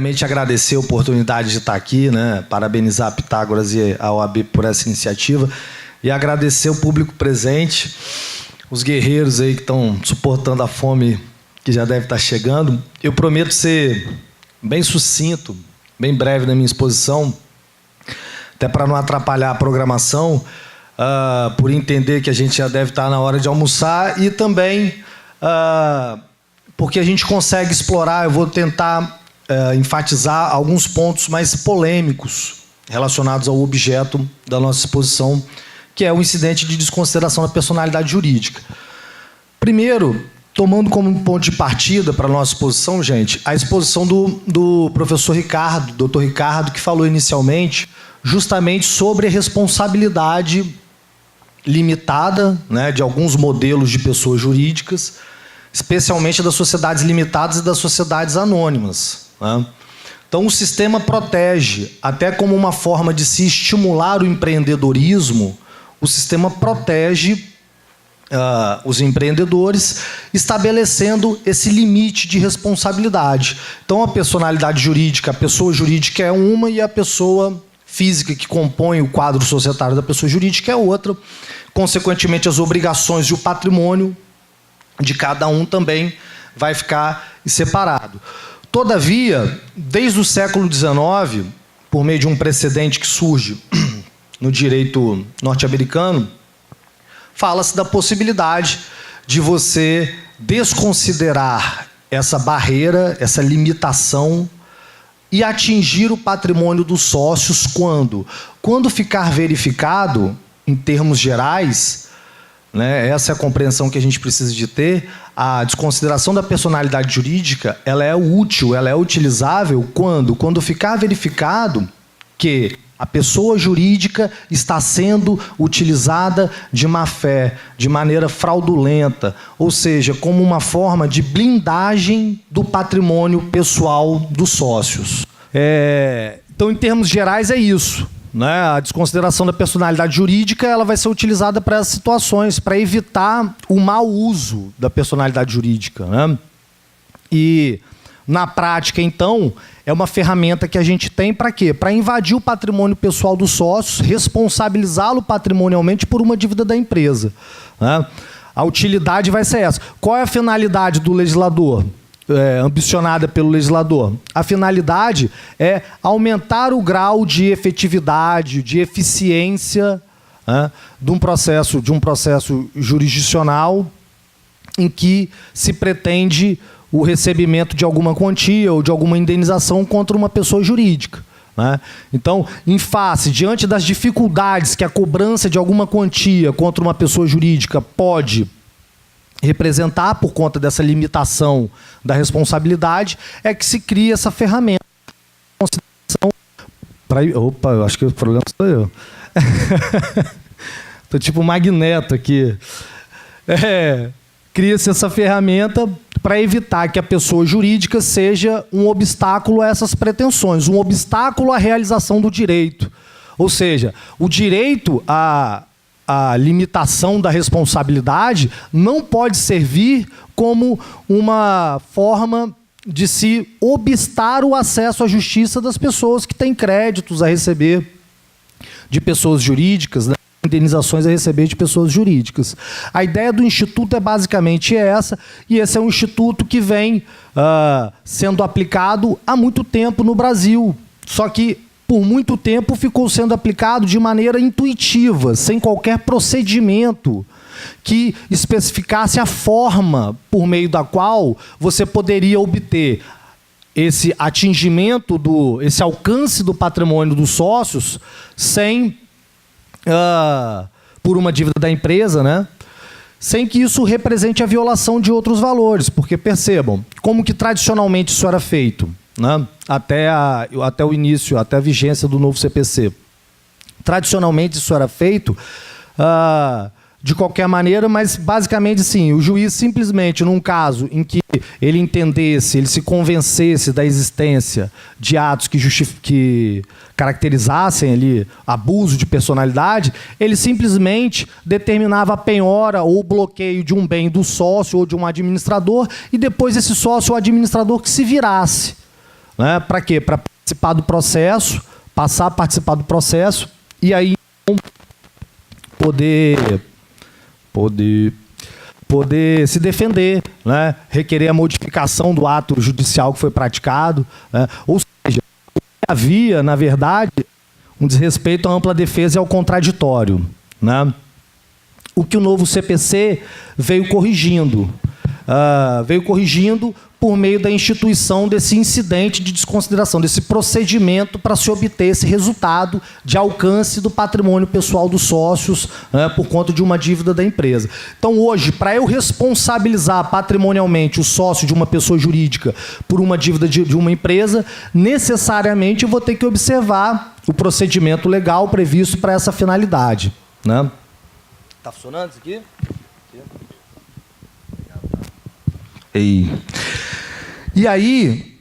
primeiramente, agradecer a oportunidade de estar aqui, né? Parabenizar a Pitágoras e a OAB por essa iniciativa e agradecer o público presente, os guerreiros aí que estão suportando a fome que já deve estar chegando. Eu prometo ser bem sucinto, bem breve na minha exposição, até para não atrapalhar a programação, por entender que a gente já deve estar na hora de almoçar e também porque a gente consegue explorar. Eu vou tentar enfatizar alguns pontos mais polêmicos relacionados ao objeto da nossa exposição, que é o incidente de desconsideração da personalidade jurídica. Primeiro, tomando como ponto de partida para a nossa exposição, gente, a exposição do professor Ricardo, doutor Ricardo, que falou inicialmente justamente sobre a responsabilidade limitada, né, de alguns modelos de pessoas jurídicas, especialmente das sociedades limitadas e das sociedades anônimas, né? Então, o sistema protege, até como uma forma de se estimular o empreendedorismo, o sistema protege os empreendedores, estabelecendo esse limite de responsabilidade. Então, a personalidade jurídica, a pessoa jurídica é uma e a pessoa física que compõe o quadro societário da pessoa jurídica é outra. Consequentemente, as obrigações e o patrimônio de cada um também vai ficar separado. Todavia, desde o século XIX, por meio de um precedente que surge no direito norte-americano, fala-se da possibilidade de você desconsiderar essa barreira, essa limitação e atingir o patrimônio dos sócios quando? Quando ficar verificado, em termos gerais, né, essa é a compreensão que a gente precisa de ter, a desconsideração da personalidade jurídica, ela é útil, ela é utilizável quando? Quando ficar verificado que a pessoa jurídica está sendo utilizada de má fé, de maneira fraudulenta, ou seja, como uma forma de blindagem do patrimônio pessoal dos sócios. Então, em termos gerais, é isso, né? A desconsideração da personalidade jurídica, ela vai ser utilizada para essas situações, para evitar o mau uso da personalidade jurídica, né? E, na prática, então, é uma ferramenta que a gente tem para quê? Para invadir o patrimônio pessoal dos sócios, responsabilizá-lo patrimonialmente por uma dívida da empresa, né? A utilidade vai ser essa. Qual é a finalidade do legislador? Ambicionada pelo legislador? A finalidade é aumentar o grau de efetividade, de eficiência, né, de um processo jurisdicional em que se pretende o recebimento de alguma quantia ou de alguma indenização contra uma pessoa jurídica, né? Então, diante das dificuldades que a cobrança de alguma quantia contra uma pessoa jurídica pode representar por conta dessa limitação da responsabilidade, é que se cria essa ferramenta. Opa, eu acho que o problema sou eu. Estou tipo um magneto aqui. Cria-se essa ferramenta para evitar que a pessoa jurídica seja um obstáculo a essas pretensões, um obstáculo à realização do direito. Ou seja, o direito à limitação da responsabilidade não pode servir como uma forma de se obstar o acesso à justiça das pessoas que têm créditos a receber de pessoas jurídicas, né? Indenizações a receber de pessoas jurídicas. A ideia do Instituto é basicamente essa, e esse é um instituto que vem sendo aplicado há muito tempo no Brasil. Só que, por muito tempo, ficou sendo aplicado de maneira intuitiva, sem qualquer procedimento que especificasse a forma por meio da qual você poderia obter esse atingimento, esse alcance do patrimônio dos sócios sem... por uma dívida da empresa, né? Sem que isso represente a violação de outros valores. Porque, percebam, como que tradicionalmente isso era feito, né? Até o início, até a vigência do novo CPC. Tradicionalmente isso era feito de qualquer maneira, mas basicamente sim, o juiz simplesmente, num caso em que ele entendesse, ele se convencesse da existência de atos que caracterizassem ali abuso de personalidade, ele simplesmente determinava a penhora ou bloqueio de um bem do sócio ou de um administrador, e depois esse sócio ou administrador que se virasse, né? Para quê? Para participar do processo, passar a participar do processo e aí poder se defender, né? Requerer a modificação do ato judicial que foi praticado, né? Ou seja, havia, na verdade, um desrespeito à ampla defesa e ao contraditório, né? O que o novo CPC veio corrigindo. Veio corrigindo por meio da instituição desse incidente de desconsideração, desse procedimento para se obter esse resultado de alcance do patrimônio pessoal dos sócios, né, por conta de uma dívida da empresa. Então, hoje, para eu responsabilizar patrimonialmente o sócio de uma pessoa jurídica por uma dívida de uma empresa, necessariamente eu vou ter que observar o procedimento legal previsto para essa finalidade, né? Está funcionando isso aqui? E aí,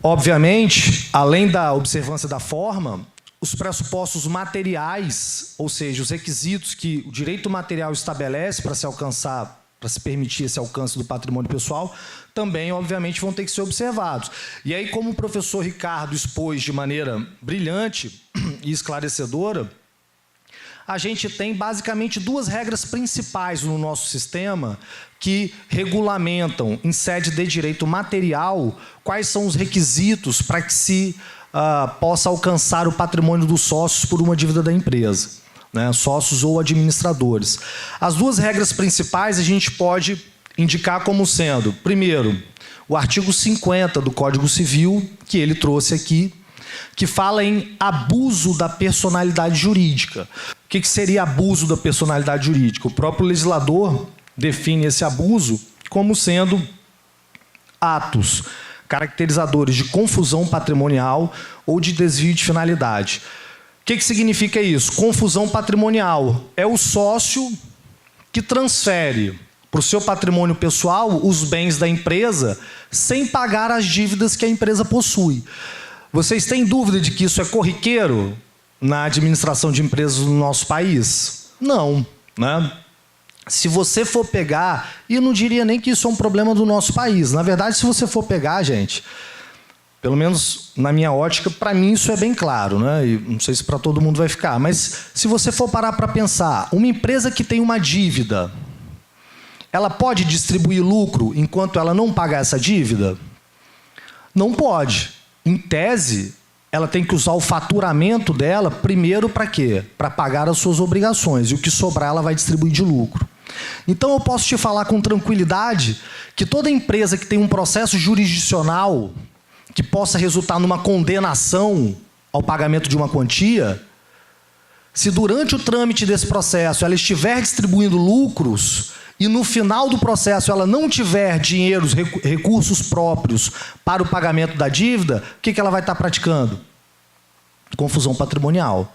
obviamente, além da observância da forma, os pressupostos materiais, ou seja, os requisitos que o direito material estabelece para se alcançar, para se permitir esse alcance do patrimônio pessoal, também, obviamente, vão ter que ser observados. E aí, como o professor Ricardo expôs de maneira brilhante e esclarecedora, a gente tem basicamente duas regras principais no nosso sistema que regulamentam, em sede de direito material, quais são os requisitos para que se possa alcançar o patrimônio dos sócios por uma dívida da empresa, né? Sócios ou administradores. As duas regras principais a gente pode indicar como sendo, primeiro, o artigo 50 do Código Civil, que ele trouxe aqui, que fala em abuso da personalidade jurídica. O que seria abuso da personalidade jurídica? O próprio legislador define esse abuso como sendo atos caracterizadores de confusão patrimonial ou de desvio de finalidade. O que significa isso? Confusão patrimonial é o sócio que transfere para o seu patrimônio pessoal os bens da empresa sem pagar as dívidas que a empresa possui. Vocês têm dúvida de que isso é corriqueiro na administração de empresas no nosso país? Não, né? Se você for pegar, e eu não diria nem que isso é um problema do nosso país. Na verdade, se você for pegar, gente, pelo menos na minha ótica, para mim isso é bem claro, né? E não sei se para todo mundo vai ficar, mas se você for parar para pensar, uma empresa que tem uma dívida, ela pode distribuir lucro enquanto ela não pagar essa dívida? Não pode. Em tese, ela tem que usar o faturamento dela primeiro para quê? Para pagar as suas obrigações. E o que sobrar ela vai distribuir de lucro. Então eu posso te falar com tranquilidade que toda empresa que tem um processo jurisdicional que possa resultar numa condenação ao pagamento de uma quantia, se durante o trâmite desse processo ela estiver distribuindo lucros e no final do processo ela não tiver dinheiro, recursos próprios para o pagamento da dívida, o que ela vai estar praticando? Confusão patrimonial.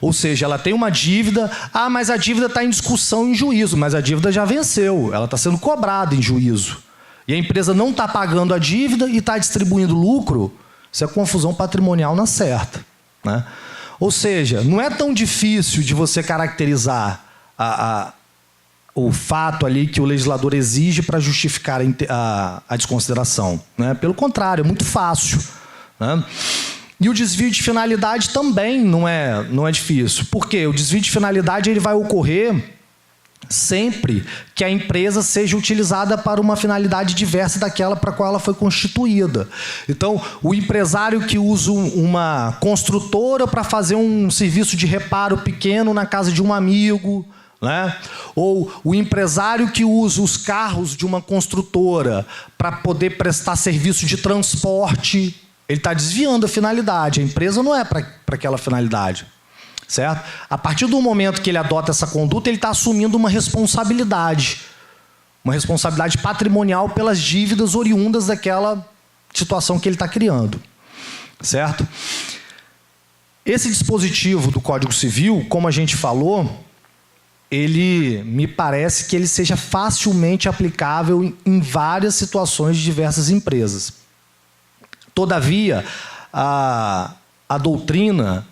Ou seja, ela tem uma dívida, mas a dívida está em discussão em juízo, mas a dívida já venceu, ela está sendo cobrada em juízo. E a empresa não está pagando a dívida e está distribuindo lucro, isso é confusão patrimonial na certa, né? Ou seja, não é tão difícil de você caracterizar o fato ali que o legislador exige para justificar a desconsideração, né? Pelo contrário, é muito fácil, né? E o desvio de finalidade também não é difícil. Por quê? O desvio de finalidade ele vai ocorrer sempre que a empresa seja utilizada para uma finalidade diversa daquela para a qual ela foi constituída. Então, o empresário que usa uma construtora para fazer um serviço de reparo pequeno na casa de um amigo, né? Ou o empresário que usa os carros de uma construtora para poder prestar serviço de transporte, ele está desviando a finalidade. A empresa não é para aquela finalidade, certo? A partir do momento que ele adota essa conduta, ele está assumindo uma responsabilidade patrimonial pelas dívidas oriundas daquela situação que ele está criando, certo? Esse dispositivo do Código Civil, como a gente falou, ele me parece que ele seja facilmente aplicável em várias situações de diversas empresas. Todavia, a doutrina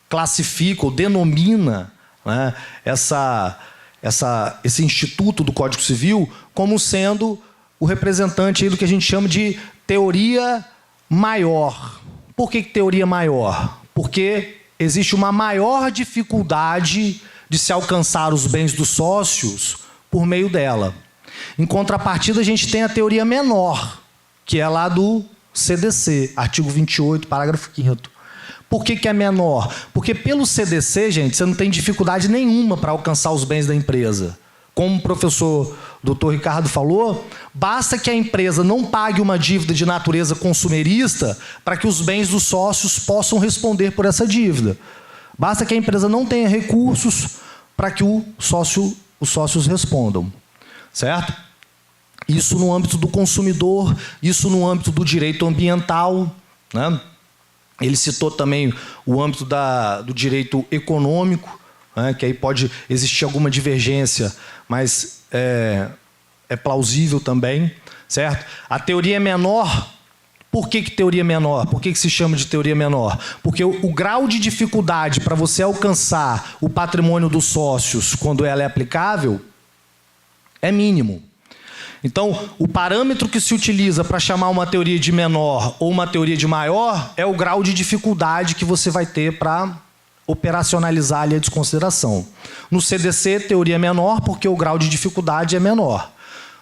classifica ou denomina, né, esse instituto do Código Civil como sendo o representante aí do que a gente chama de teoria maior. Por que teoria maior? Porque existe uma maior dificuldade de se alcançar os bens dos sócios por meio dela. Em contrapartida, a gente tem a teoria menor, que é lá do CDC, artigo 28, parágrafo 5º. Por que é menor? Porque pelo CDC, gente, você não tem dificuldade nenhuma para alcançar os bens da empresa. Como o professor Dr. Ricardo falou, basta que a empresa não pague uma dívida de natureza consumerista para que os bens dos sócios possam responder por essa dívida. Basta que a empresa não tenha recursos para que os sócios respondam. Certo? Isso no âmbito do consumidor, isso no âmbito do direito ambiental, né? Ele citou também o âmbito do direito econômico, né? Que aí pode existir alguma divergência, mas é plausível também, certo? A teoria é menor. Por que teoria menor? Por que se chama de teoria menor? Porque o grau de dificuldade para você alcançar o patrimônio dos sócios quando ela é aplicável é mínimo. Então, o parâmetro que se utiliza para chamar uma teoria de menor ou uma teoria de maior é o grau de dificuldade que você vai ter para operacionalizar ali a desconsideração. No CDC, teoria menor, porque o grau de dificuldade é menor.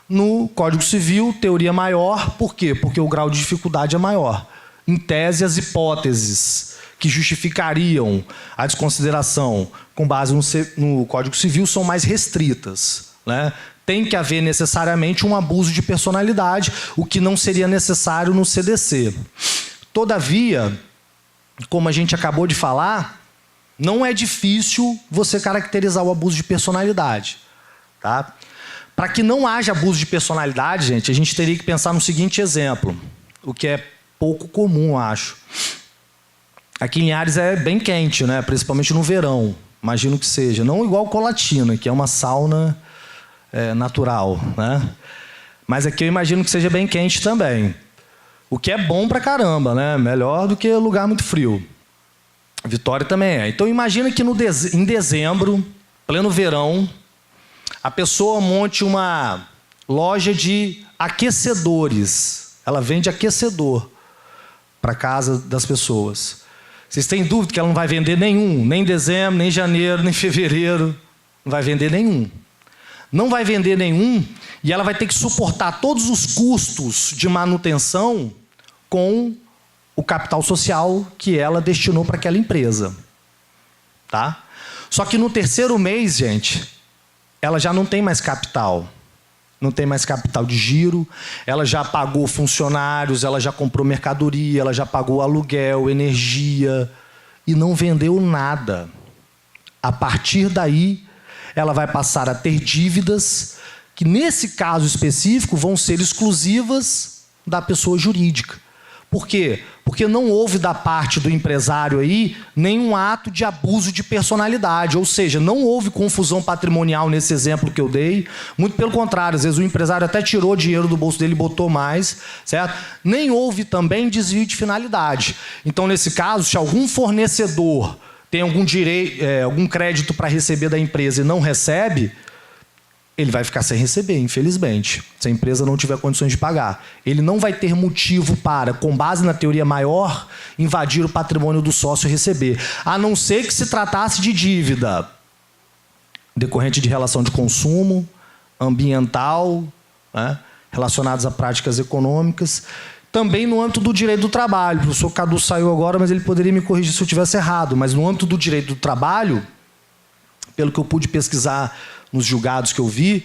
No Código Civil, teoria maior, por quê? Porque o grau de dificuldade é maior. Em tese, as hipóteses que justificariam a desconsideração com base no Código Civil são mais restritas, né? Tem que haver necessariamente um abuso de personalidade, o que não seria necessário no CDC. Todavia, como a gente acabou de falar, não é difícil você caracterizar o abuso de personalidade. Tá? Para que não haja abuso de personalidade, gente, a gente teria que pensar no seguinte exemplo, o que é pouco comum, acho. Aqui em Linhares é bem quente, né? Principalmente no verão, imagino que seja. Não igual Colatina, que é uma sauna natural, né? Mas aqui eu imagino que seja bem quente também. O que é bom pra caramba, né? Melhor do que lugar muito frio. Vitória também é. Então imagina que em dezembro, pleno verão, a pessoa monte uma loja de aquecedores. Ela vende aquecedor para casa das pessoas. Vocês têm dúvida que ela não vai vender nenhum, nem em dezembro, nem em janeiro, nem em fevereiro. Não vai vender nenhum. Não vai vender nenhum e ela vai ter que suportar todos os custos de manutenção com o capital social que ela destinou para aquela empresa. Tá? Só que no terceiro mês, gente, ela já não tem mais capital. Não tem mais capital de giro, ela já pagou funcionários, ela já comprou mercadoria, ela já pagou aluguel, energia e não vendeu nada. A partir daí, ela vai passar a ter dívidas que, nesse caso específico, vão ser exclusivas da pessoa jurídica. Por quê? Porque não houve da parte do empresário aí nenhum ato de abuso de personalidade, ou seja, não houve confusão patrimonial nesse exemplo que eu dei, muito pelo contrário, às vezes o empresário até tirou dinheiro do bolso dele e botou mais, certo? Nem houve também desvio de finalidade. Então, nesse caso, se algum fornecedor tem algum algum crédito para receber da empresa e não recebe, ele vai ficar sem receber, infelizmente, se a empresa não tiver condições de pagar. Ele não vai ter motivo para, com base na teoria maior, invadir o patrimônio do sócio e receber. A não ser que se tratasse de dívida decorrente de relação de consumo, ambiental, né, relacionadas a práticas econômicas. Também no âmbito do direito do trabalho. O professor Cadu saiu agora, mas ele poderia me corrigir se eu estivesse errado. Mas no âmbito do direito do trabalho, pelo que eu pude pesquisar nos julgados que eu vi,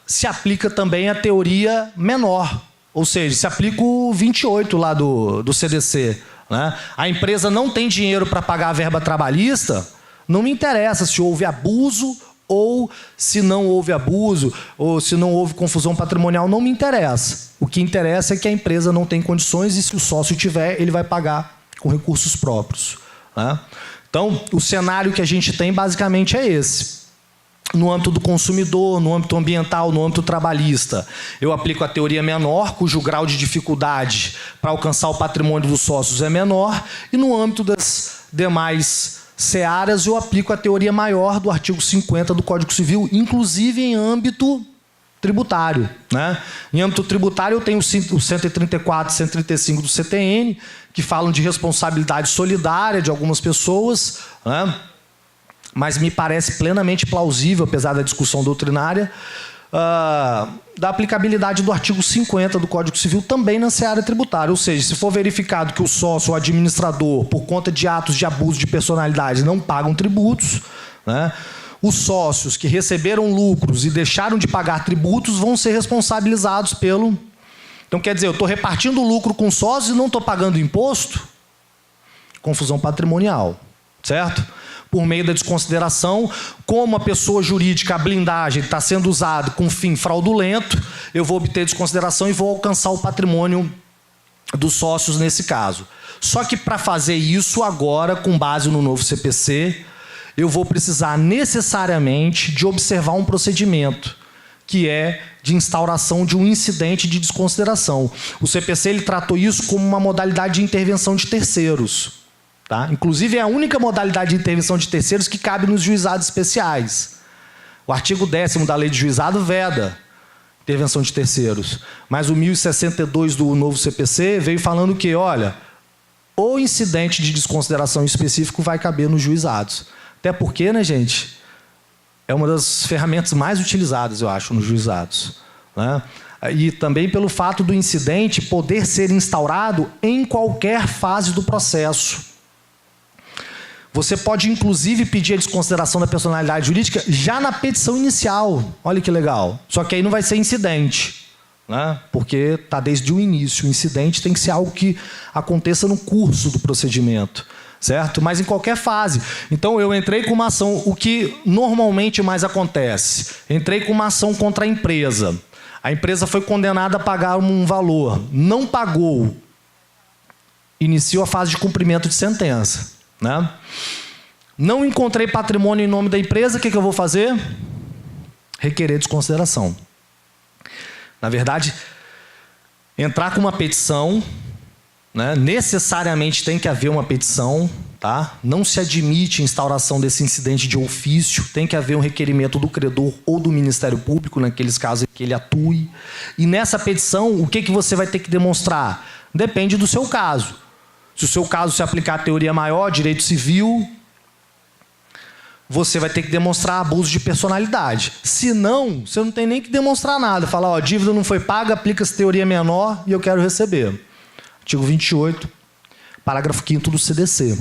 se aplica também a teoria menor. Ou seja, se aplica o 28 lá do CDC. Né? A empresa não tem dinheiro para pagar a verba trabalhista, não me interessa se houve abuso ou se não houve abuso, ou se não houve confusão patrimonial, não me interessa. O que interessa é que a empresa não tem condições e se o sócio tiver, ele vai pagar com recursos próprios. Né? Então, o cenário que a gente tem basicamente é esse. No âmbito do consumidor, no âmbito ambiental, no âmbito trabalhista, eu aplico a teoria menor, cujo grau de dificuldade para alcançar o patrimônio dos sócios é menor, e no âmbito das demais searas, eu aplico a teoria maior do artigo 50 do Código Civil, inclusive em âmbito tributário, né? Em âmbito tributário, eu tenho o 134 e 135 do CTN, que falam de responsabilidade solidária de algumas pessoas, né? Mas me parece plenamente plausível, apesar da discussão doutrinária, da aplicabilidade do artigo 50 do Código Civil também na seara tributária. Ou seja, se for verificado que o sócio ou administrador, por conta de atos de abuso de personalidade, não pagam tributos, né? Os sócios que receberam lucros e deixaram de pagar tributos vão ser responsabilizados pelo... Então, quer dizer, eu estou repartindo o lucro com sócios e não estou pagando imposto? Confusão patrimonial, certo? Por meio da desconsideração, como a pessoa jurídica, a blindagem, está sendo usada com fim fraudulento, eu vou obter desconsideração e vou alcançar o patrimônio dos sócios nesse caso. Só que para fazer isso agora, com base no novo CPC, eu vou precisar necessariamente de observar um procedimento, que é de instauração de um incidente de desconsideração. O CPC ele tratou isso como uma modalidade de intervenção de terceiros. Tá? Inclusive, é a única modalidade de intervenção de terceiros que cabe nos juizados especiais. O artigo 10º da Lei de Juizado veda intervenção de terceiros. Mas o 1062 do novo CPC veio falando que, olha, o incidente de desconsideração específico vai caber nos juizados. Até porque, né, gente, é uma das ferramentas mais utilizadas, eu acho, nos juizados, né? E também pelo fato do incidente poder ser instaurado em qualquer fase do processo. Você pode, inclusive, pedir a desconsideração da personalidade jurídica já na petição inicial. Olha que legal. Só que aí não vai ser incidente, né? Porque está desde o início. O incidente tem que ser algo que aconteça no curso do procedimento, certo? Mas em qualquer fase. Então, eu entrei com uma ação, o que normalmente mais acontece. Entrei com uma ação contra a empresa. A empresa foi condenada a pagar um valor. Não pagou. Iniciou a fase de cumprimento de sentença, né? Não encontrei patrimônio em nome da empresa, o que eu vou fazer? Requerer desconsideração. Na verdade, entrar com uma petição, né? Necessariamente tem que haver uma petição, tá? Não se admite instauração desse incidente de ofício, tem que haver um requerimento do credor ou do Ministério Público, naqueles casos em que ele atue. E nessa petição, o que você vai ter que demonstrar? Depende do seu caso. Se o seu caso se aplicar a teoria maior, direito civil, você vai ter que demonstrar abuso de personalidade. Se não, você não tem nem que demonstrar nada. Falar, ó, a dívida não foi paga, aplica-se teoria menor e eu quero receber. Artigo 28, parágrafo 5º do CDC.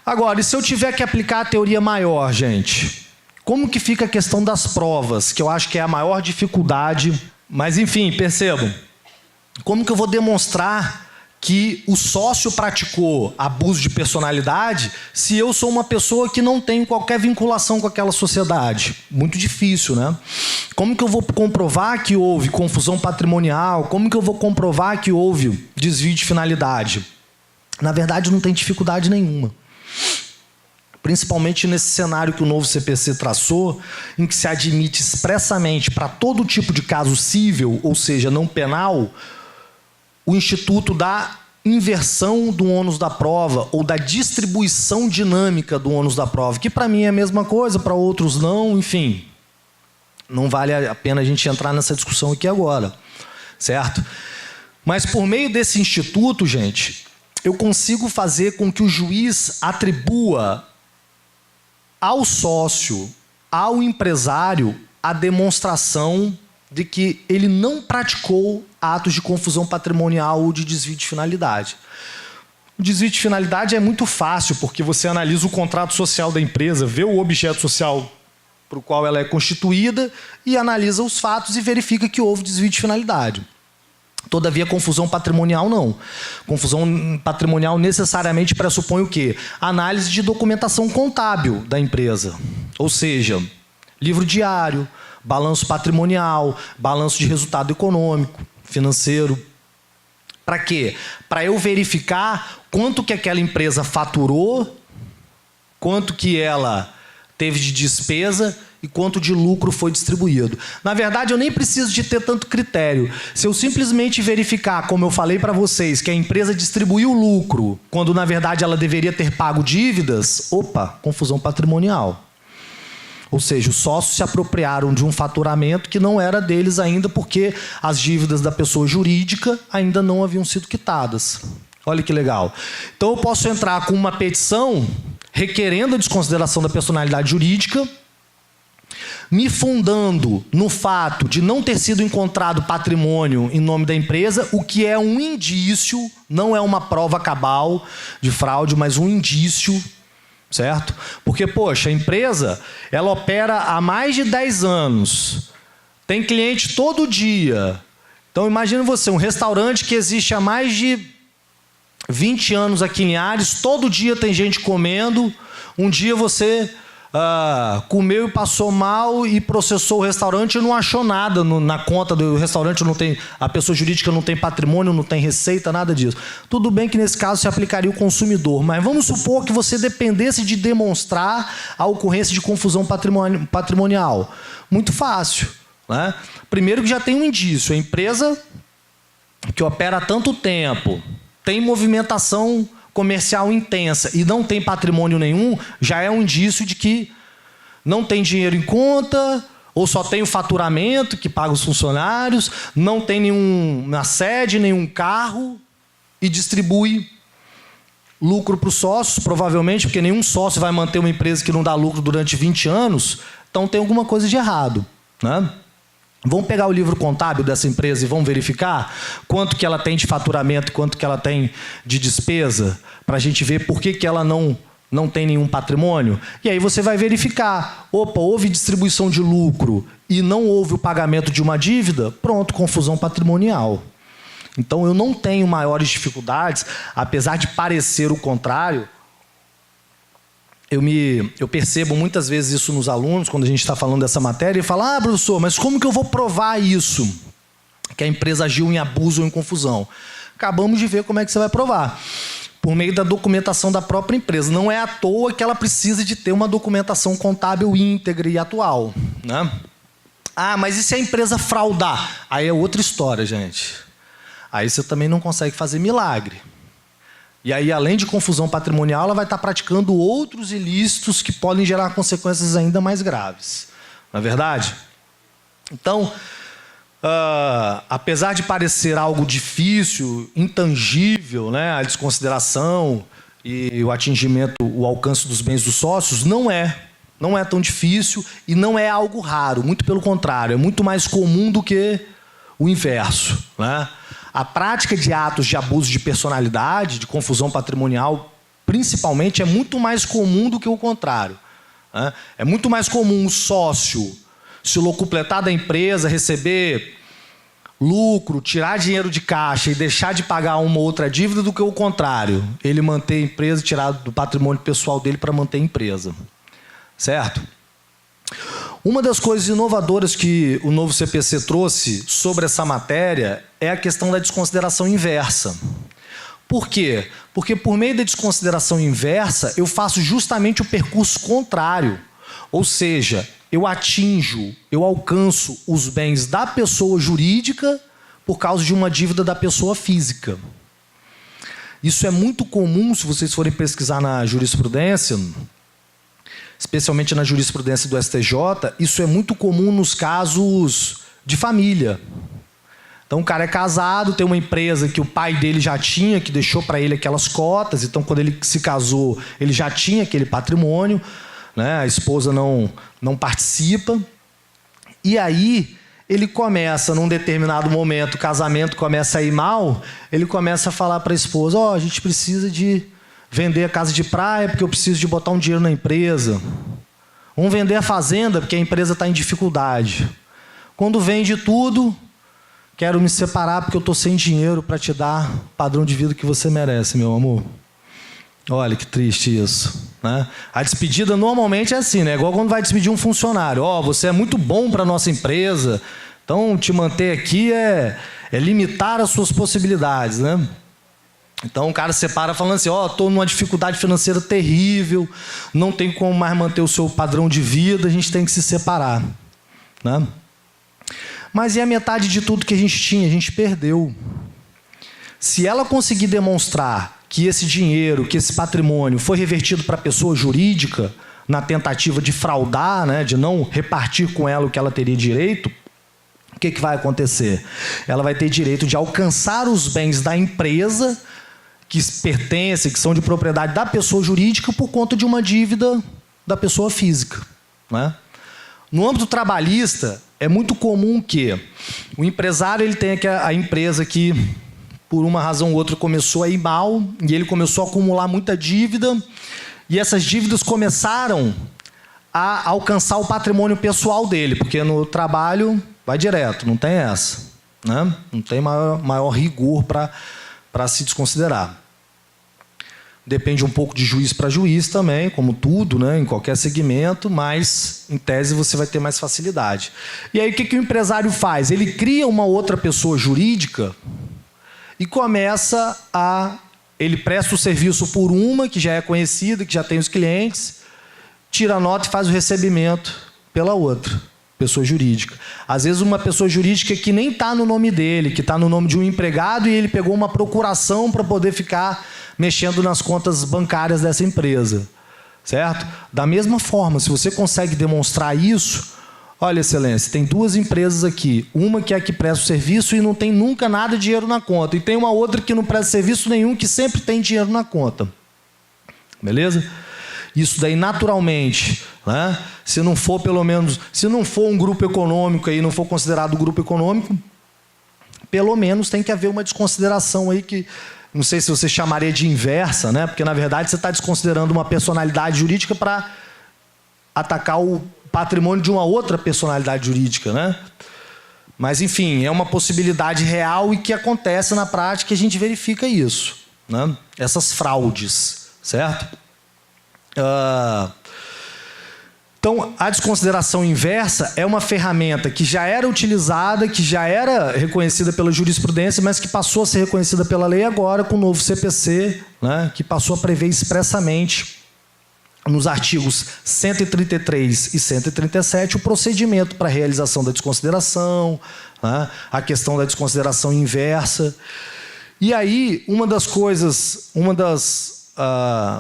Agora, e se eu tiver que aplicar a teoria maior, gente? Como que fica a questão das provas, que eu acho que é a maior dificuldade? Mas, enfim, percebam. Como que eu vou demonstrar que o sócio praticou abuso de personalidade se eu sou uma pessoa que não tenho qualquer vinculação com aquela sociedade? Muito difícil, né? Como que eu vou comprovar que houve confusão patrimonial? Como que eu vou comprovar que houve desvio de finalidade? Na verdade, não tem dificuldade nenhuma. Principalmente nesse cenário que o novo CPC traçou, em que se admite expressamente para todo tipo de caso cível, ou seja, não penal, o instituto da inversão do ônus da prova ou da distribuição dinâmica do ônus da prova, que para mim é a mesma coisa, para outros não, enfim. Não vale a pena a gente entrar nessa discussão aqui agora, certo? Mas por meio desse instituto, gente, eu consigo fazer com que o juiz atribua ao sócio, ao empresário, a demonstração de que ele não praticou atos de confusão patrimonial ou de desvio de finalidade. O desvio de finalidade é muito fácil, porque você analisa o contrato social da empresa, vê o objeto social para o qual ela é constituída e analisa os fatos e verifica que houve desvio de finalidade. Todavia, confusão patrimonial não. Confusão patrimonial necessariamente pressupõe o quê? Análise de documentação contábil da empresa. Ou seja, livro diário, balanço patrimonial, balanço de resultado econômico, financeiro. Para quê? Para eu verificar quanto que aquela empresa faturou, quanto que ela teve de despesa e quanto de lucro foi distribuído. Na verdade, eu nem preciso de ter tanto critério. Se eu simplesmente verificar, como eu falei para vocês, que a empresa distribuiu lucro, quando na verdade ela deveria ter pago dívidas, opa, confusão patrimonial. Ou seja, os sócios se apropriaram de um faturamento que não era deles ainda, porque as dívidas da pessoa jurídica ainda não haviam sido quitadas. Olha que legal. Então eu posso entrar com uma petição requerendo a desconsideração da personalidade jurídica, me fundando no fato de não ter sido encontrado patrimônio em nome da empresa, o que é um indício, não é uma prova cabal de fraude, mas um indício, certo? Porque, poxa, a empresa, ela opera há mais de 10 anos, tem cliente todo dia. Então, imagine você, um restaurante que existe há mais de 20 anos aqui em Linhares, todo dia tem gente comendo, um dia você comeu e passou mal e processou o restaurante e não achou nada na conta do restaurante, não tem, a pessoa jurídica não tem patrimônio, não tem receita, nada disso. Tudo bem que nesse caso se aplicaria o consumidor, mas vamos supor que você dependesse de demonstrar a ocorrência de confusão patrimonial. Muito fácil, né? Primeiro que já tem um indício, a empresa que opera há tanto tempo, tem movimentação comercial intensa e não tem patrimônio nenhum, já é um indício de que não tem dinheiro em conta, ou só tem o faturamento que paga os funcionários, não tem nenhuma sede, nenhum carro e distribui lucro para os sócios, provavelmente, porque nenhum sócio vai manter uma empresa que não dá lucro durante 20 anos, então tem alguma coisa de errado, né? Vamos pegar o livro contábil dessa empresa e vamos verificar quanto que ela tem de faturamento, quanto que ela tem de despesa, para a gente ver por que ela não tem nenhum patrimônio. E aí você vai verificar, opa, houve distribuição de lucro e não houve o pagamento de uma dívida, pronto, confusão patrimonial. Então eu não tenho maiores dificuldades, apesar de parecer o contrário. Eu percebo muitas vezes isso nos alunos, quando a gente está falando dessa matéria, e falo, professor, mas como que eu vou provar isso? Que a empresa agiu em abuso ou em confusão. Acabamos de ver como é que você vai provar. Por meio da documentação da própria empresa. Não é à toa que ela precisa de ter uma documentação contábil íntegra e atual, né? Mas e se a empresa fraudar? Aí é outra história, gente. Aí você também não consegue fazer milagre. E aí, além de confusão patrimonial, ela vai estar praticando outros ilícitos que podem gerar consequências ainda mais graves. Não é verdade? Então, apesar de parecer algo difícil, intangível, né, a desconsideração e o atingimento, o alcance dos bens dos sócios, não é tão difícil e não é algo raro. Muito pelo contrário, é muito mais comum do que o inverso, né? A prática de atos de abuso de personalidade, de confusão patrimonial, principalmente, é muito mais comum do que o contrário, né? É muito mais comum o sócio se locupletar da empresa, receber lucro, tirar dinheiro de caixa e deixar de pagar uma ou outra dívida do que o contrário. Ele manter a empresa, tirar do patrimônio pessoal dele para manter a empresa. Certo? Uma das coisas inovadoras que o novo CPC trouxe sobre essa matéria é a questão da desconsideração inversa. Por quê? Porque por meio da desconsideração inversa, eu faço justamente o percurso contrário. Ou seja, eu alcanço os bens da pessoa jurídica por causa de uma dívida da pessoa física. Isso é muito comum, se vocês forem pesquisar na jurisprudência, especialmente na jurisprudência do STJ, isso é muito comum nos casos de família. Então, o cara é casado, tem uma empresa que o pai dele já tinha, que deixou para ele aquelas cotas, então, quando ele se casou, ele já tinha aquele patrimônio, né? A esposa não participa. E aí, ele começa, num determinado momento, o casamento começa a ir mal, ele começa a falar para a esposa, a gente precisa de vender a casa de praia porque eu preciso de botar um dinheiro na empresa. Vamos vender a fazenda porque a empresa está em dificuldade. Quando vende tudo, quero me separar porque eu estou sem dinheiro para te dar o padrão de vida que você merece, meu amor. Olha que triste isso, né? A despedida normalmente é assim, né? Igual quando vai despedir um funcionário. Você é muito bom para a nossa empresa, então te manter aqui é limitar as suas possibilidades, né? Então o cara se separa falando assim, estou numa dificuldade financeira terrível, não tem como mais manter o seu padrão de vida, a gente tem que se separar, né? Mas e a metade de tudo que a gente tinha? A gente perdeu. Se ela conseguir demonstrar que esse dinheiro, que esse patrimônio foi revertido para a pessoa jurídica, na tentativa de fraudar, né, de não repartir com ela o que ela teria direito, o que vai acontecer? Ela vai ter direito de alcançar os bens da empresa que pertencem, que são de propriedade da pessoa jurídica por conta de uma dívida da pessoa física, né? No âmbito trabalhista, é muito comum que o empresário ele tenha a empresa que, por uma razão ou outra, começou a ir mal, e ele começou a acumular muita dívida, e essas dívidas começaram a alcançar o patrimônio pessoal dele, porque no trabalho vai direto, não tem essa, né? Não tem maior rigor para se desconsiderar. Depende um pouco de juiz para juiz também, como tudo, né, em qualquer segmento, mas, em tese, você vai ter mais facilidade. E aí, o que o empresário faz? Ele cria uma outra pessoa jurídica e começa a... Ele presta o serviço por uma, que já é conhecida, que já tem os clientes, tira a nota e faz o recebimento pela outra pessoa jurídica. Às vezes, uma pessoa jurídica que nem está no nome dele, que está no nome de um empregado, e ele pegou uma procuração para poder ficar mexendo nas contas bancárias dessa empresa, certo? Da mesma forma, se você consegue demonstrar isso, olha, excelência, tem duas empresas aqui, uma que é a que presta o serviço e não tem nunca nada de dinheiro na conta, e tem uma outra que não presta serviço nenhum, que sempre tem dinheiro na conta. Beleza? Isso daí, naturalmente, né? Se não for, pelo menos, se não for um grupo econômico aí, não for considerado grupo econômico, pelo menos tem que haver uma desconsideração aí que, não sei se você chamaria de inversa, né? Porque, na verdade, você está desconsiderando uma personalidade jurídica para atacar o patrimônio de uma outra personalidade jurídica, né? Mas, enfim, é uma possibilidade real e que acontece na prática, e a gente verifica isso, né? Essas fraudes, certo? Então, a desconsideração inversa é uma ferramenta que já era utilizada, que já era reconhecida pela jurisprudência, mas que passou a ser reconhecida pela lei agora com o novo CPC, né, que passou a prever expressamente nos artigos 133 e 137 o procedimento para a realização da desconsideração, né, a questão da desconsideração inversa. E aí,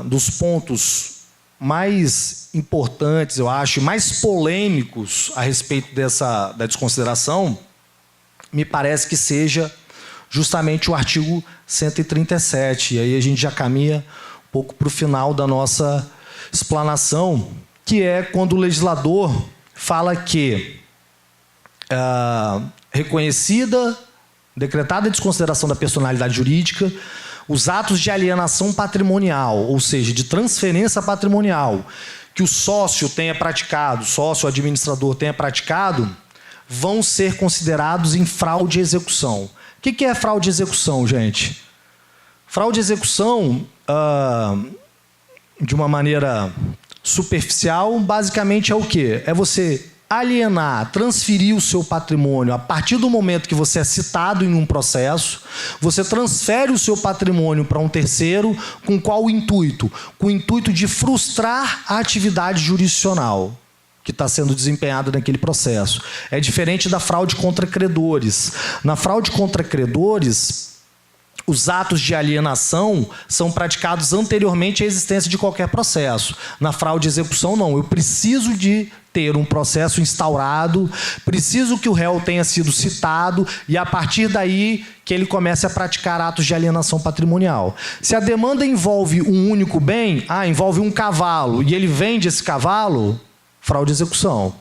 dos pontos mais importantes, eu acho, mais polêmicos a respeito da desconsideração, me parece que seja justamente o artigo 137. E aí a gente já caminha um pouco para o final da nossa explanação, que é quando o legislador fala que decretada a desconsideração da personalidade jurídica, os atos de alienação patrimonial, ou seja, de transferência patrimonial, que o sócio tenha praticado, o sócio administrador tenha praticado, vão ser considerados em fraude e execução. O que é fraude e execução, gente? Fraude e execução, de uma maneira superficial, basicamente é o quê? É você alienar, transferir o seu patrimônio a partir do momento que você é citado em um processo, você transfere o seu patrimônio para um terceiro, com qual intuito? Com o intuito de frustrar a atividade jurisdicional que está sendo desempenhada naquele processo. É diferente da fraude contra credores. Na fraude contra credores, os atos de alienação são praticados anteriormente à existência de qualquer processo. Na fraude e execução, não. Eu preciso de ter um processo instaurado, preciso que o réu tenha sido citado e, a partir daí, que ele comece a praticar atos de alienação patrimonial. Se a demanda envolve um único bem, envolve um cavalo, e ele vende esse cavalo, fraude e execução.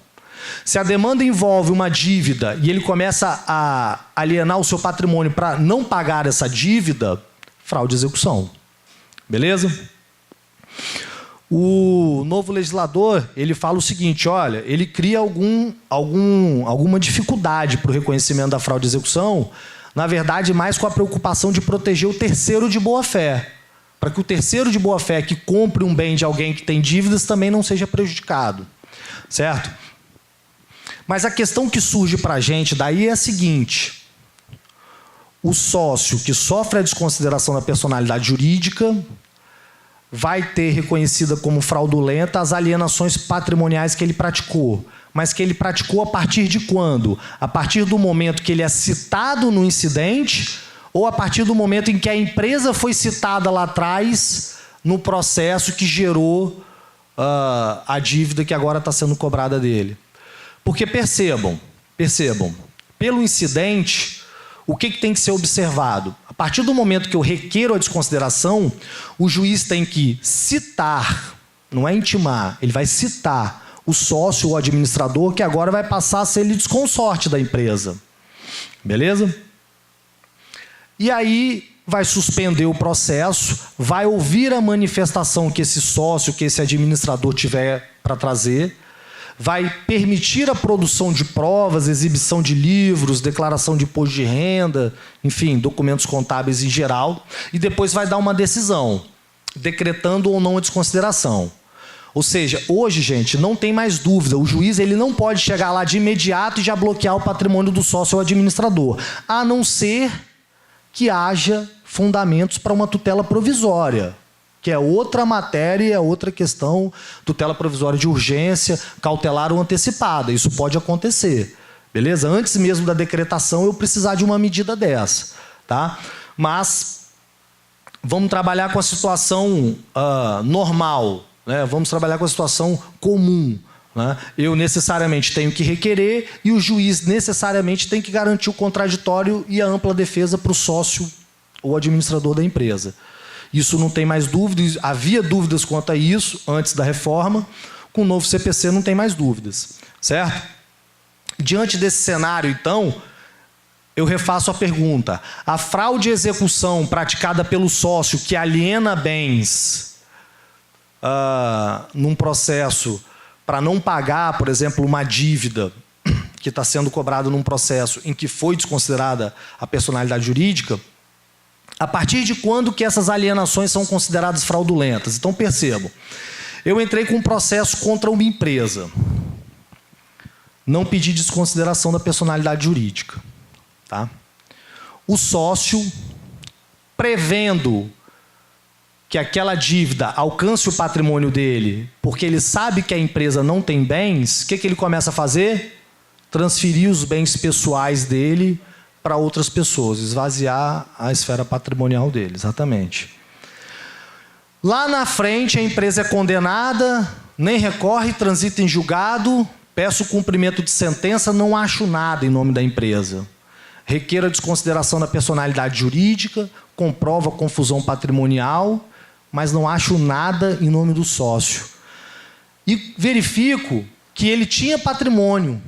Se a demanda envolve uma dívida e ele começa a alienar o seu patrimônio para não pagar essa dívida, fraude e execução. Beleza? O novo legislador, ele fala o seguinte, olha, ele cria alguma dificuldade para o reconhecimento da fraude e execução, na verdade, mais com a preocupação de proteger o terceiro de boa-fé, para que o terceiro de boa-fé que compre um bem de alguém que tem dívidas também não seja prejudicado, certo? Mas a questão que surge para a gente daí é a seguinte: o sócio que sofre a desconsideração da personalidade jurídica vai ter reconhecida como fraudulenta as alienações patrimoniais que ele praticou. Mas que ele praticou a partir de quando? A partir do momento que ele é citado no incidente ou a partir do momento em que a empresa foi citada lá atrás no processo que gerou a dívida que agora está sendo cobrada dele. Porque percebam, pelo incidente, o que tem que ser observado? A partir do momento que eu requeiro a desconsideração, o juiz tem que citar, não é intimar, ele vai citar o sócio ou administrador, que agora vai passar a ser litisconsorte da empresa. Beleza? E aí vai suspender o processo, vai ouvir a manifestação que esse sócio, que esse administrador tiver para trazer, vai permitir a produção de provas, exibição de livros, declaração de imposto de renda, enfim, documentos contábeis em geral, e depois vai dar uma decisão, decretando ou não a desconsideração. Ou seja, hoje, gente, não tem mais dúvida, o juiz ele não pode chegar lá de imediato e já bloquear o patrimônio do sócio ou administrador, a não ser que haja fundamentos para uma tutela provisória, que é outra matéria, é outra questão, tutela provisória de urgência, cautelar ou antecipada. Isso pode acontecer, beleza? Antes mesmo da decretação, eu precisar de uma medida dessa, tá? Mas vamos trabalhar com a situação normal, né? Vamos trabalhar com a situação comum, né? Eu necessariamente tenho que requerer e o juiz necessariamente tem que garantir o contraditório e a ampla defesa para o sócio ou administrador da empresa. Isso não tem mais dúvidas, havia dúvidas quanto a isso antes da reforma, com o novo CPC não tem mais dúvidas, certo? Diante desse cenário, então, eu refaço a pergunta. A fraude e execução praticada pelo sócio que aliena bens num processo para não pagar, por exemplo, uma dívida que está sendo cobrada num processo em que foi desconsiderada a personalidade jurídica, a partir de quando que essas alienações são consideradas fraudulentas? Então, percebam, eu entrei com um processo contra uma empresa, não pedi desconsideração da personalidade jurídica, tá? O sócio, prevendo que aquela dívida alcance o patrimônio dele, porque ele sabe que a empresa não tem bens, o que ele começa a fazer? Transferir os bens pessoais dele para outras pessoas, esvaziar a esfera patrimonial dele, exatamente. Lá na frente, a empresa é condenada, nem recorre, transita em julgado, peço cumprimento de sentença, não acho nada em nome da empresa. Requeiro a desconsideração da personalidade jurídica, comprovo a confusão patrimonial, mas não acho nada em nome do sócio. E verifico que ele tinha patrimônio,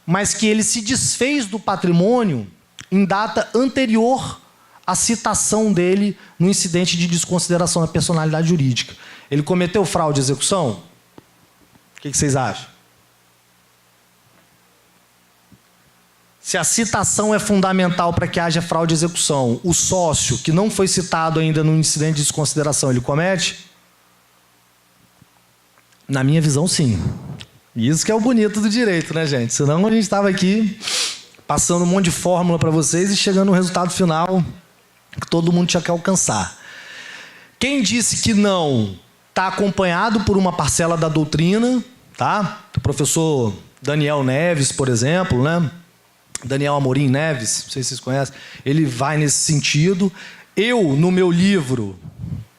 mas que ele se desfez do patrimônio em data anterior à citação dele no incidente de desconsideração da personalidade jurídica. Ele cometeu fraude de execução? O que vocês acham? Se a citação é fundamental para que haja fraude de execução, o sócio, que não foi citado ainda no incidente de desconsideração, ele comete? Na minha visão, sim. Isso que é o bonito do direito, né, gente? Senão a gente estava aqui passando um monte de fórmula para vocês e chegando no resultado final que todo mundo tinha que alcançar. Quem disse que não está acompanhado por uma parcela da doutrina, tá? O professor Daniel Neves, por exemplo, né? Daniel Amorim Neves, não sei se vocês conhecem, ele vai nesse sentido. Eu, no meu livro,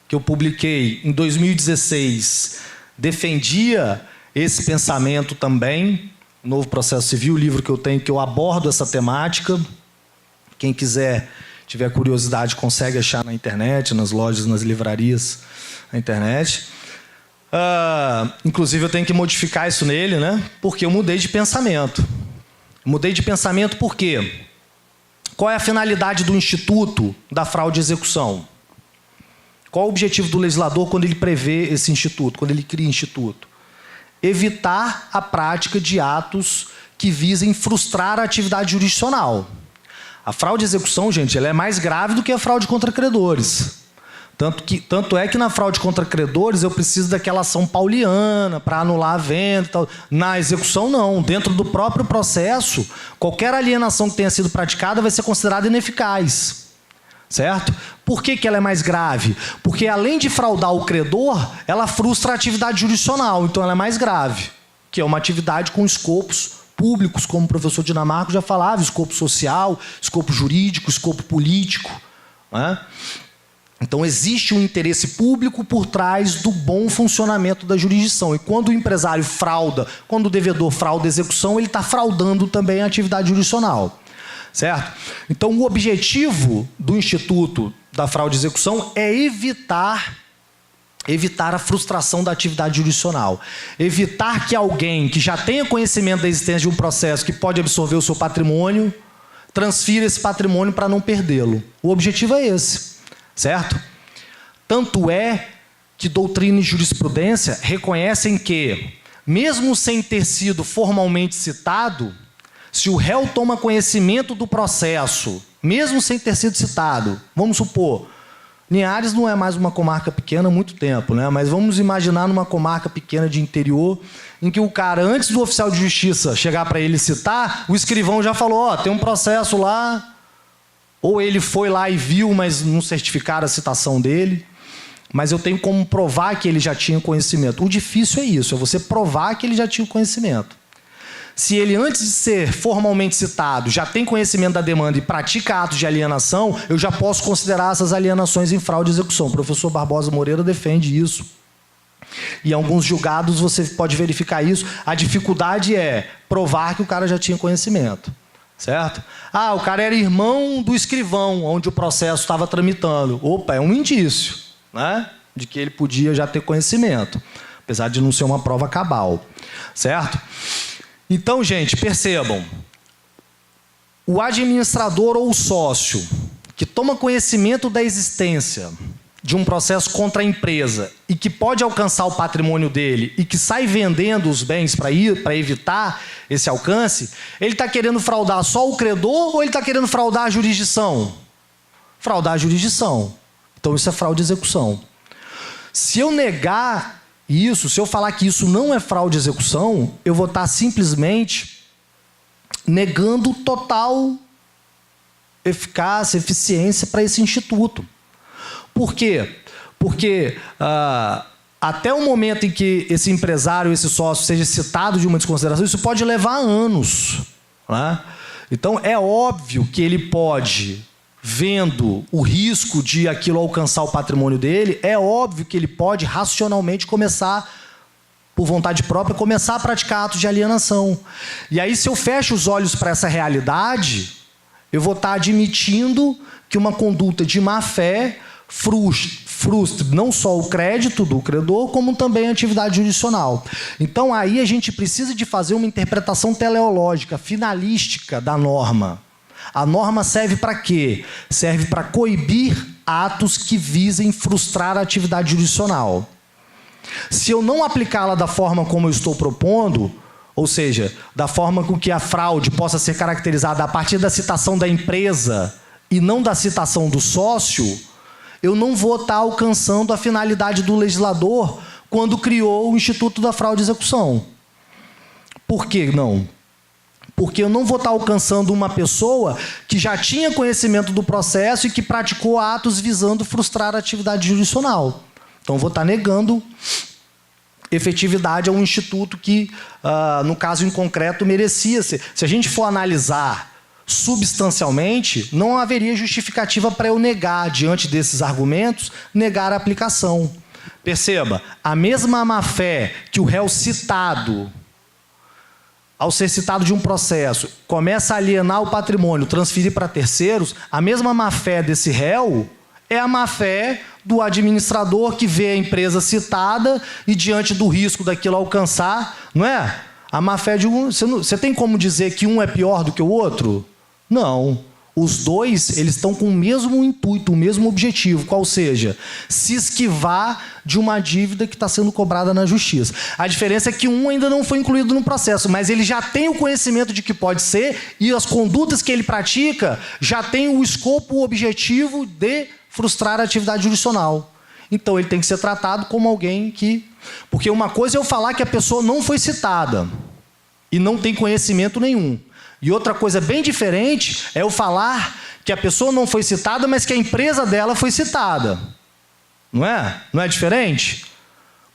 que eu publiquei em 2016, defendia esse pensamento também, Novo Processo Civil, o livro que eu tenho, que eu abordo essa temática. Quem quiser, tiver curiosidade, consegue achar na internet, nas lojas, nas livrarias, na internet. Inclusive, eu tenho que modificar isso nele, né? Porque eu mudei de pensamento. Mudei de pensamento por quê? Qual é a finalidade do Instituto da Fraude e Execução? Qual é o objetivo do legislador quando ele prevê esse instituto, quando ele cria instituto? Evitar a prática de atos que visem frustrar a atividade jurisdicional. A fraude e execução, gente, ela é mais grave do que a fraude contra credores. Tanto é que na fraude contra credores eu preciso daquela ação pauliana para anular a venda e tal. Na execução, não. Dentro do próprio processo, qualquer alienação que tenha sido praticada vai ser considerada ineficaz. Certo? Por que ela é mais grave? Porque além de fraudar o credor, ela frustra a atividade jurisdicional, então ela é mais grave, que é uma atividade com escopos públicos, como o professor Dinamarco já falava, escopo social, escopo jurídico, escopo político, né? Então, existe um interesse público por trás do bom funcionamento da jurisdição. E quando o empresário frauda, quando o devedor frauda a execução, ele está fraudando também a atividade jurisdicional. Certo? Então, o objetivo do Instituto da Fraude e Execução é evitar a frustração da atividade jurisdicional. Evitar que alguém que já tenha conhecimento da existência de um processo que pode absorver o seu patrimônio, transfira esse patrimônio para não perdê-lo. O objetivo é esse. Certo? Tanto é que doutrina e jurisprudência reconhecem que, mesmo sem ter sido formalmente citado, se o réu toma conhecimento do processo, mesmo sem ter sido citado, vamos supor, Linhares não é mais uma comarca pequena há muito tempo, né? Mas vamos imaginar numa comarca pequena de interior, em que o cara, antes do oficial de justiça chegar para ele citar, o escrivão já falou, ó, tem um processo lá. Ou ele foi lá e viu, mas não certificaram a citação dele. Mas eu tenho como provar que ele já tinha conhecimento. O difícil é isso, é você provar que ele já tinha conhecimento. Se ele, antes de ser formalmente citado, já tem conhecimento da demanda e pratica atos de alienação, eu já posso considerar essas alienações em fraude e execução. O professor Barbosa Moreira defende isso. E em alguns julgados você pode verificar isso. A dificuldade é provar que o cara já tinha conhecimento. Certo? Ah, o cara era irmão do escrivão, onde o processo estava tramitando. Opa, é um indício, né? De que ele podia já ter conhecimento, apesar de não ser uma prova cabal. Certo? Então, gente, percebam. O administrador ou o sócio que toma conhecimento da existência de um processo contra a empresa e que pode alcançar o patrimônio dele e que sai vendendo os bens para evitar esse alcance, ele está querendo fraudar só o credor ou ele está querendo fraudar a jurisdição? Fraudar a jurisdição. Então isso é fraude e execução. Se eu negar isso, se eu falar que isso não é fraude e execução, eu vou estar simplesmente negando total eficácia, eficiência para esse instituto. Por quê? Porque até o momento em que esse empresário, esse sócio, seja citado de uma desconsideração, isso pode levar anos. Né? Então, é óbvio que ele pode, vendo o risco de aquilo alcançar o patrimônio dele, é óbvio que ele pode racionalmente começar, por vontade própria, começar a praticar atos de alienação. E aí, se eu fecho os olhos para essa realidade, eu vou estar admitindo que uma conduta de má-fé frustre não só o crédito do credor, como também a atividade jurisdicional. Então, aí a gente precisa de fazer uma interpretação teleológica, finalística da norma. A norma serve para quê? Serve para coibir atos que visem frustrar a atividade jurisdicional. Se eu não aplicá-la da forma como eu estou propondo, ou seja, da forma com que a fraude possa ser caracterizada a partir da citação da empresa e não da citação do sócio, eu não vou estar alcançando a finalidade do legislador quando criou o Instituto da Fraude e Execução. Por que não? Porque eu não vou estar alcançando uma pessoa que já tinha conhecimento do processo e que praticou atos visando frustrar a atividade jurisdicional. Então, eu vou estar negando efetividade a um instituto que, no caso em concreto, merecia ser. Se a gente for analisar substancialmente, não haveria justificativa para eu negar, diante desses argumentos, negar a aplicação. Perceba, a mesma má-fé que o réu citado, ao ser citado de um processo, começa a alienar o patrimônio, transferir para terceiros, a mesma má-fé desse réu é a má-fé do administrador que vê a empresa citada e, diante do risco daquilo alcançar, não é? A má-fé de um... Você tem como dizer que um é pior do que o outro? Não. Os dois, eles estão com o mesmo intuito, o mesmo objetivo, qual seja, se esquivar de uma dívida que está sendo cobrada na justiça. A diferença é que um ainda não foi incluído no processo, mas ele já tem o conhecimento de que pode ser e as condutas que ele pratica já têm o escopo, o objetivo de frustrar a atividade jurisdicional. Então, ele tem que ser tratado como alguém que... Porque uma coisa é eu falar que a pessoa não foi citada e não tem conhecimento nenhum. E outra coisa bem diferente é eu falar que a pessoa não foi citada, mas que a empresa dela foi citada. Não é? Não é diferente?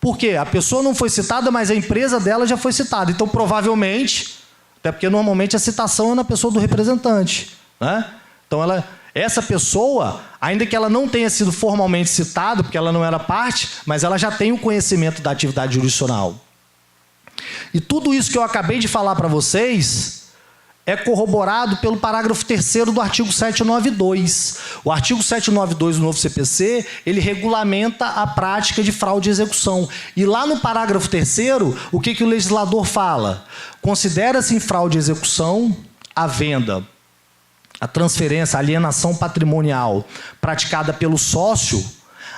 Por quê? A pessoa não foi citada, mas a empresa dela já foi citada. Então, provavelmente, até porque normalmente a citação é na pessoa do representante, né? Então, Essa pessoa, ainda que ela não tenha sido formalmente citada, porque ela não era parte, mas ela já tem o conhecimento da atividade jurisdicional. E tudo isso que eu acabei de falar para vocês é corroborado pelo parágrafo 3º do artigo 792. O artigo 792 do novo CPC, ele regulamenta a prática de fraude e execução. E lá no parágrafo 3º, o que o legislador fala? Considera-se em fraude e execução a venda, a transferência, a alienação patrimonial praticada pelo sócio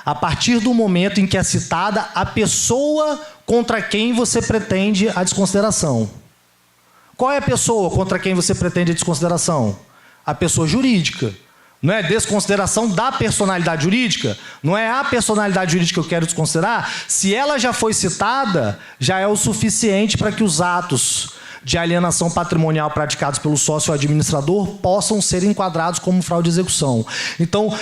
a partir do momento em que é citada a pessoa contra quem você pretende a desconsideração. Qual é a pessoa contra quem você pretende a desconsideração? A pessoa jurídica. Não é desconsideração da personalidade jurídica? Não é a personalidade jurídica que eu quero desconsiderar? Se ela já foi citada, já é o suficiente para que os atos de alienação patrimonial praticados pelo sócio ou administrador possam ser enquadrados como fraude e execução. Então,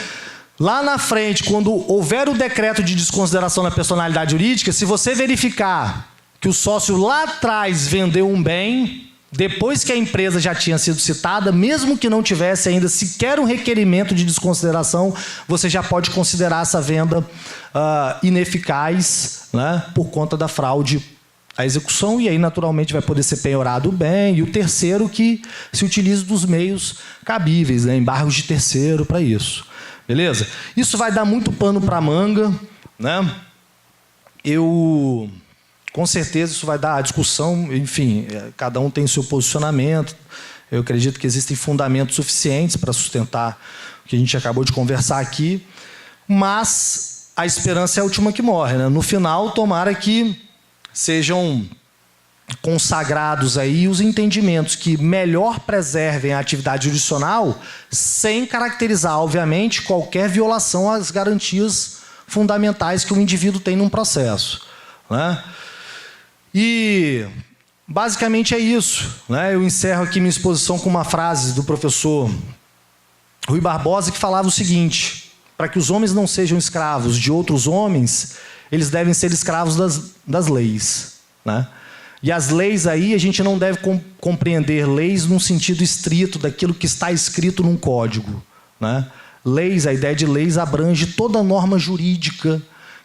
lá na frente, quando houver o decreto de desconsideração da personalidade jurídica, se você verificar que o sócio lá atrás vendeu um bem, depois que a empresa já tinha sido citada, mesmo que não tivesse ainda sequer um requerimento de desconsideração, você já pode considerar essa venda ineficaz, né, por conta da fraude à execução, e aí naturalmente vai poder ser penhorado o bem. E o terceiro, que se utilize dos meios cabíveis, né, embargos de terceiro para isso. Beleza? Isso vai dar muito pano para a manga, né? Com certeza isso vai dar discussão, enfim, cada um tem o seu posicionamento. Eu acredito que existem fundamentos suficientes para sustentar o que a gente acabou de conversar aqui, mas a esperança é a última que morre, né? No final, tomara que sejam consagrados aí os entendimentos que melhor preservem a atividade jurisdicional sem caracterizar, obviamente, qualquer violação às garantias fundamentais que o indivíduo tem num processo, né? E basicamente é isso, né? Eu encerro aqui minha exposição com uma frase do professor Rui Barbosa, que falava o seguinte: para que os homens não sejam escravos de outros homens, eles devem ser escravos das leis, né? E as leis aí, a gente não deve compreender leis num sentido estrito daquilo que está escrito num código, né? Leis, a ideia de leis abrange toda norma jurídica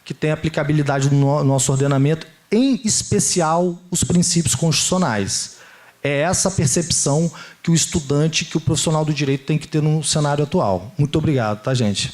que tem aplicabilidade no nosso ordenamento, em especial os princípios constitucionais. É essa percepção que o estudante, que o profissional do direito tem que ter no cenário atual. Muito obrigado, tá, gente?